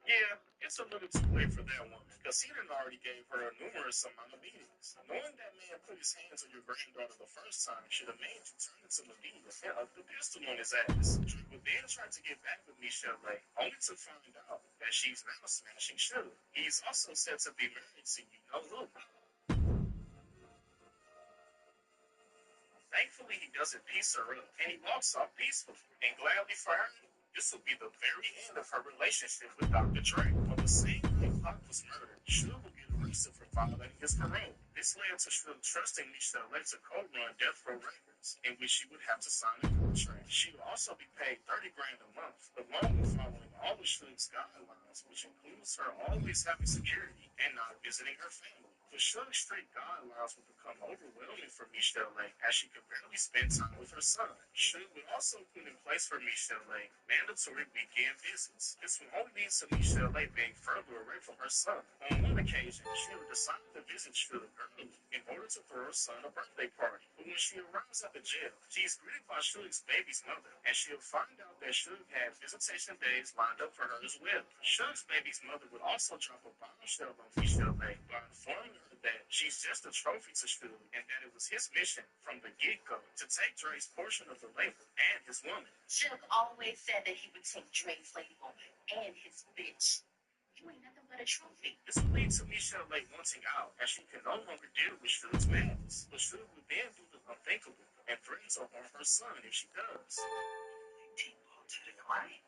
Yeah, it's a little too late for that one, because he done already gave her a numerous amount of beatings. Knowing that man put his hands on your granddaughter the first time should have made you turn into Medina and the pistol on his ass. Dre would then try to get back with Michelle, only to find out that she's now smashing Suge. He's also said to be married to you-know-who. Thankfully, he doesn't piece her up, and he walks off peacefully. And gladly for her, this will be the very end of her relationship with Dr. Dre. On the same night Pac was murdered, Suge will get arrested for violating his parole. This led to Suge trusting Michelle to co-run Death Row Records, in which she would have to sign a contract. She will also be paid $30 grand a month, along with following all of Suge's guidelines, which includes her always having security and not visiting her family. The Suge Street guidelines would become overwhelming for Michelle, as she could barely spend time with her son. Suge would also put in place for Michelle mandatory weekend visits. This would only lead to Michelle being further away from her son. On one occasion, she would decide to visit Suge early in order to throw her son a birthday party. But when she arrives at the jail, she is greeted by Suge's baby's mother, and she'll find out that Suge had visitation days lined up for her as well. Suge's baby's mother would also drop a bombshell on Michelle by informing her that she's just a trophy to Suge, and that it was his mission from the get-go to take Dre's portion of the label and his woman. Suge always said that he would take Dre's label and his bitch. You ain't nothing but a trophy. This will lead to Michelle wanting out, as she can no longer deal with Suge's madness. But Suge would then do the unthinkable and threaten to harm her son if she does. To the client.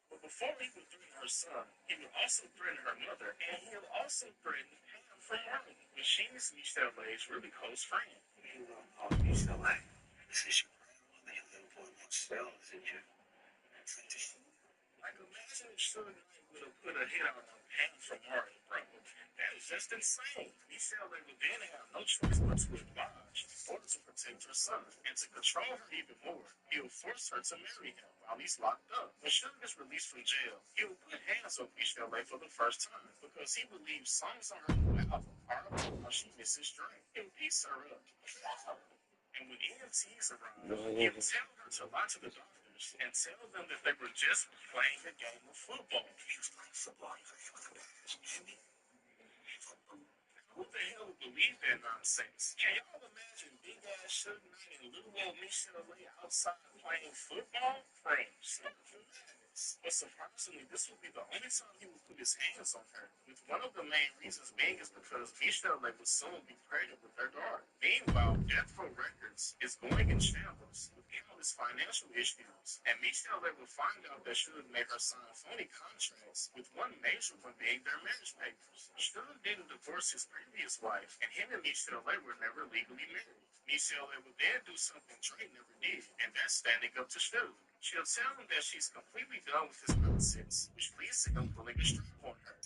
But before he would threaten her son, he would also threaten her mother, and he'll also threaten Pam from Harlem, which she's Michelle's really close friend. You know, Michelle, this is your grandmother, your little boy Marcel, isn't you? Like, imagine if Suge would have put a hit out on Pam from Harlem, bro. That is just insane. Michelle would then have no choice but to oblige in order to protect her son. And to control her even more, he'll force her to marry him while he's locked up. When Suge is released from jail, he'll put hands on Michelle for the first time because he believes songs on her new album are about how she misses Dre. He'll piece her up. And when EMTs arrive, he'll tell her to lie to the doctor players and tell them that they were just playing a game of football. Who the hell would believe that nonsense? Can y'all imagine big ass Suge Knight and little old Michelle Lay outside playing football? Bro, but surprisingly, this will be the only time he will put his hands on her. With one of the main reasons being is because Michelle Lay will soon be pregnant with her daughter. Meanwhile, Death Row Records is going in shambles with countless financial issues, and Michelle Lay will find out that Suge made her sign phony contracts, with one major one being their marriage papers. Suge didn't divorce his previous wife, and him and Michelle Lay were never legally married. Michelle Lay will then do something Dre never did, and that's standing up to Suge. She'll tell him that she's completely done with his nonsense, which leads to him pulling a strap on her.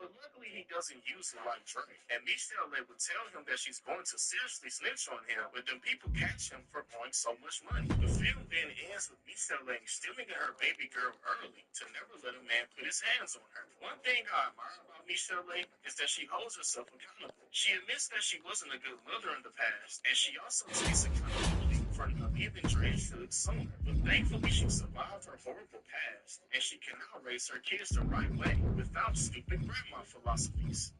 But luckily, he doesn't use it like Dre. And Michelle Lay would tell him that she's going to seriously snitch on him, but then people catch him for blowing so much money. The film then ends with Michelle Lay stealing her baby girl early to never let a man put his hands on her. One thing I admire about Michelle Lay is that she holds herself accountable. She admits that she wasn't a good mother in the past, and she also takes accountability for not giving Dre Suge sooner. But thankfully, she survived her horrible past, and she can now raise her kids the right way without stupid grandma philosophies.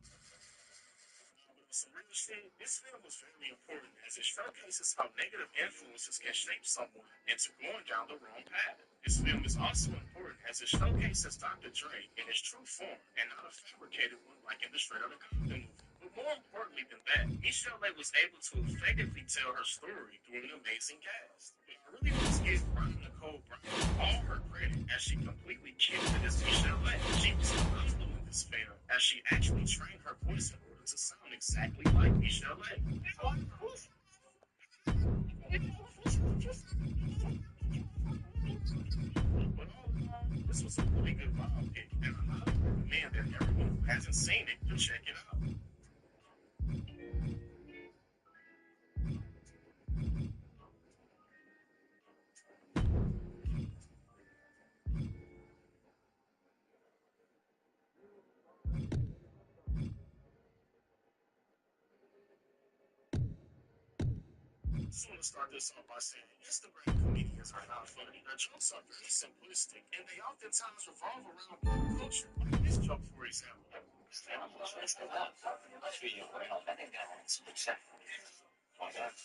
Some real shit, this film was very important as it showcases how negative influences can shape someone into going down the wrong path. This film is also important as it showcases Dr. Dre in his true form and not a fabricated one like in the Straight Outta Compton movie. But more importantly than that, Michelle Lay was able to effectively tell her story through an amazing cast. It really must give Brian Nicole Brown all her credit as she completely killed it as Michelle Lay. She was phenomenal in this film as she actually trained her voice in order to sound exactly like Michelle Lay. But all in all, this was a really good biopic, and I highly recommend that everyone who hasn't seen it to check it out. I just want to start this off by saying Instagram comedians are not funny. Their jokes are very simplistic, and they oftentimes revolve around pop culture. Like this joke, for example.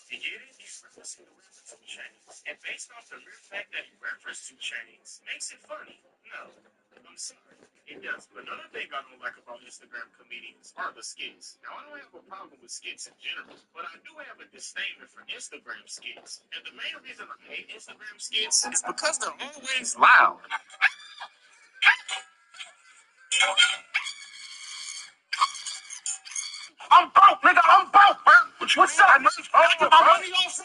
You get it? He's referencing the reference 2 Chainz. And based off the mere fact that he referenced 2 Chainz makes it funny. No, I'm sorry. It does. But another thing I don't like about Instagram comedians are the skits. Now, I don't have a problem with skits in general, but I do have a disdain for Instagram skits. And the main reason I hate Instagram skits is because they're always loud. I'm broke, nigga. I'm broke, bro. What's up, nigga? I get my money off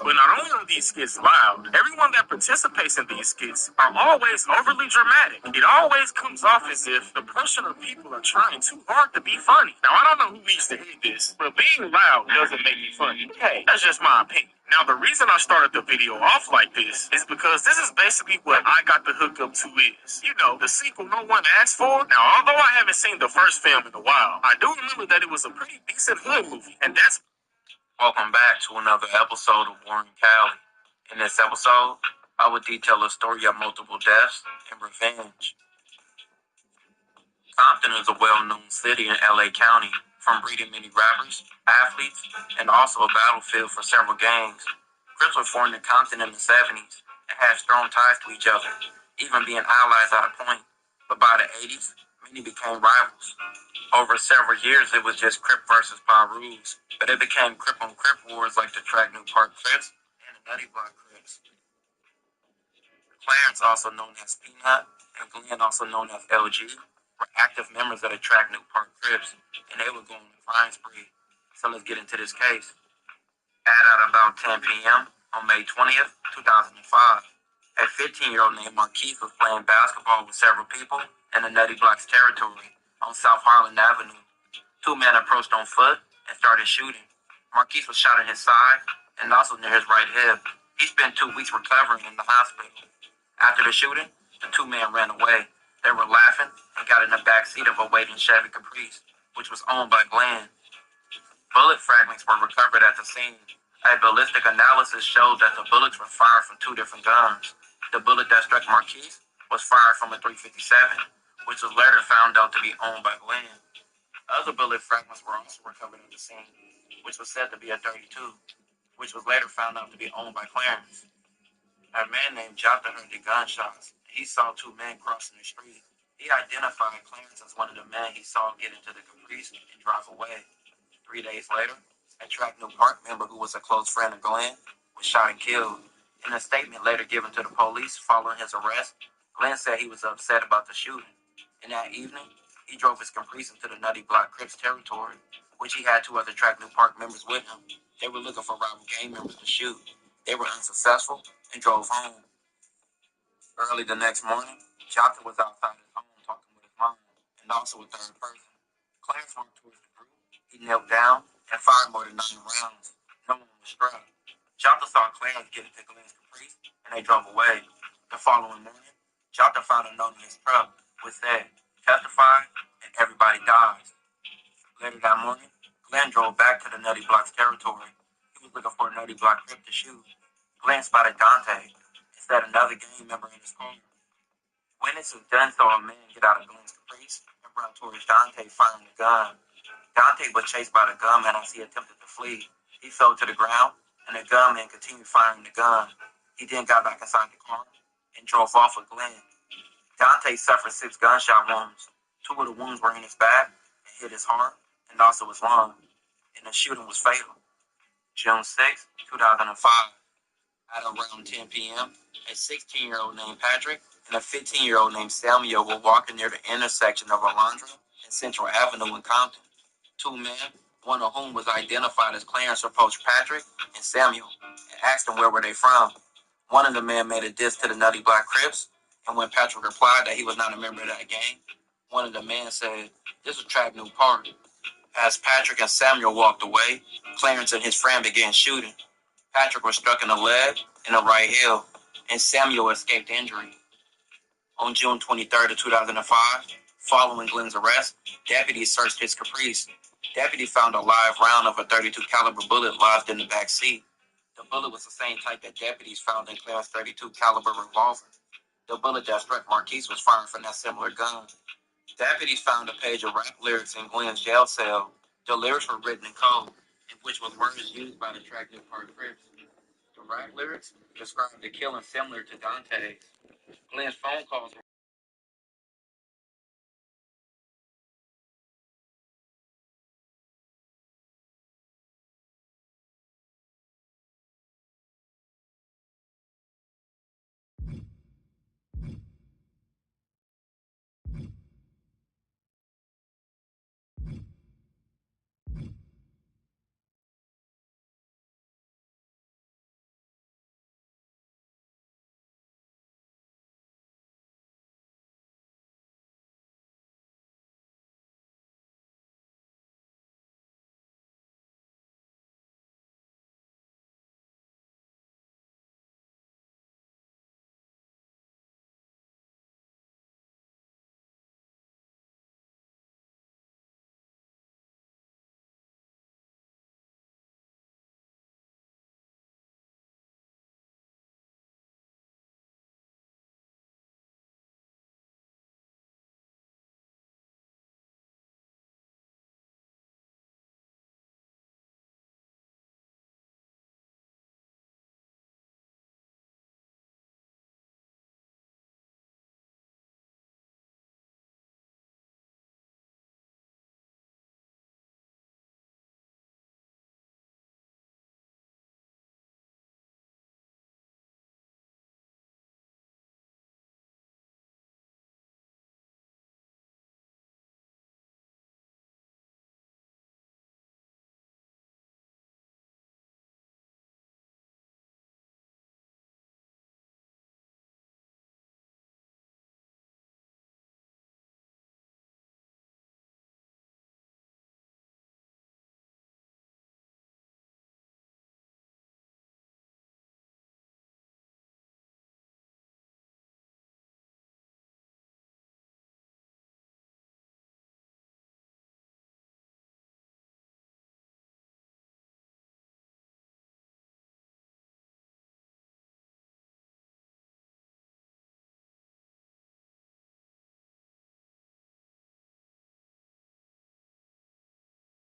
But not only are these skits loud, everyone that participates in these skits are always overly dramatic. It always comes off as if the person or people are trying too hard to be funny. Now, I don't know who needs to hear this, but being loud doesn't make me funny. Hey, that's just my opinion. Now, the reason I started the video off like this is because this is basically what I Got the Hook Up To is. You know, the sequel no one asked for. Now, although I haven't seen the first film in a while, I do remember that it was a pretty decent hood movie, and that's... Welcome back to another episode of Warren Cali. In this episode, I will detail a story of multiple deaths and revenge. Compton is a well-known city in LA County, from breeding many rappers, athletes, and also a battlefield for several gangs. Crips were formed in Compton in the 70s and had strong ties to each other, even being allies at a point. But by the 80s, many became rivals. Over several years, it was just Crip versus Pirus, but it became Crip on Crip wars like the Track New Park Crips and the Nutty Block Crips. Clarence, also known as Peanut, and Glenn, also known as LG, were active members of the Track New Park Crips, and they would go on a crime spree. So let's get into this case. At about 10 p.m. on May 20th, 2005, a 15-year-old named Marquise was playing basketball with several people in the Nutty Block's territory on South Harlan Avenue. 2 men approached on foot and started shooting. Marquise was shot in his side and also near his right hip. He spent 2 weeks recovering in the hospital. After the shooting, the 2 men ran away. They were laughing and got in the back seat of a waiting Chevy Caprice, which was owned by Glenn. Bullet fragments were recovered at the scene. A ballistic analysis showed that the bullets were fired from 2 different guns. The bullet that struck Marquise was fired from a .357, which was later found out to be owned by Glenn. Other bullet fragments were also recovered at the scene, which was said to be a .32, which was later found out to be owned by Clarence. A man named Jota heard the gunshots. He saw 2 men crossing the street. He identified Clarence as one of the men he saw get into the Caprice and drive away. 3 days later, a Track New Park member who was a close friend of Glenn was shot and killed. In a statement later given to the police following his arrest, Glenn said he was upset about the shooting. And that evening, he drove his Caprice into the Nutty Block Crips territory, which he had 2 other Track New Park members with him. They were looking for rival gang members to shoot. They were unsuccessful and drove home. Early the next morning, Jota was outside his home talking with his mom and also a third person. Clarence walked towards the group. He knelt down and fired more than 9 rounds. No one was struck. Jota saw Clarence get into Glenn's Caprice and they drove away. The following morning, Jota found a note in his truck which said, "Testify and everybody dies." Later that morning, Glenn drove back to the Nutty Block's territory. He was looking for a Nutty Block Crip to shoot. Glenn spotted Dante and said another gang member in his car. Witnesses then saw a man get out of Glenn's Caprice and run towards Dante firing the gun. Dante was chased by the gunman as he attempted to flee. He fell to the ground, and the gunman continued firing the gun. He then got back inside the car and drove off with Glenn. Dante suffered 6 gunshot wounds. 2 of the wounds were in his back and hit his heart and also his lung, and the shooting was fatal. June 6, 2005, at around 10 p.m., a 16-year-old named Patrick and a 15-year-old named Samuel were walking near the intersection of Alondra and Central Avenue in Compton. 2 men, one of whom was identified as Clarence, approached Patrick and Samuel and asked them where were they from. One of the men made a diss to the Nutty Block Crips, and when Patrick replied that he was not a member of that gang, one of the men said, "This is Track New Park." As Patrick and Samuel walked away, Clarence and his friend began shooting. Patrick was struck in the leg and the right heel, and Samuel escaped injury. On June 23rd of 2005, following Glenn's arrest, deputies searched his Caprice. Deputies found a live round of a .32 caliber bullet lodged in the back seat. The bullet was the same type that deputies found in Clarence's .32 caliber revolver. The bullet that struck Marquise was fired from that similar gun. Deputies found a page of rap lyrics in Glenn's jail cell. The lyrics were written in code, in which was words used by the Track New Park Crips. The rap lyrics described the killing similar to Dante's. Glenn's phone calls were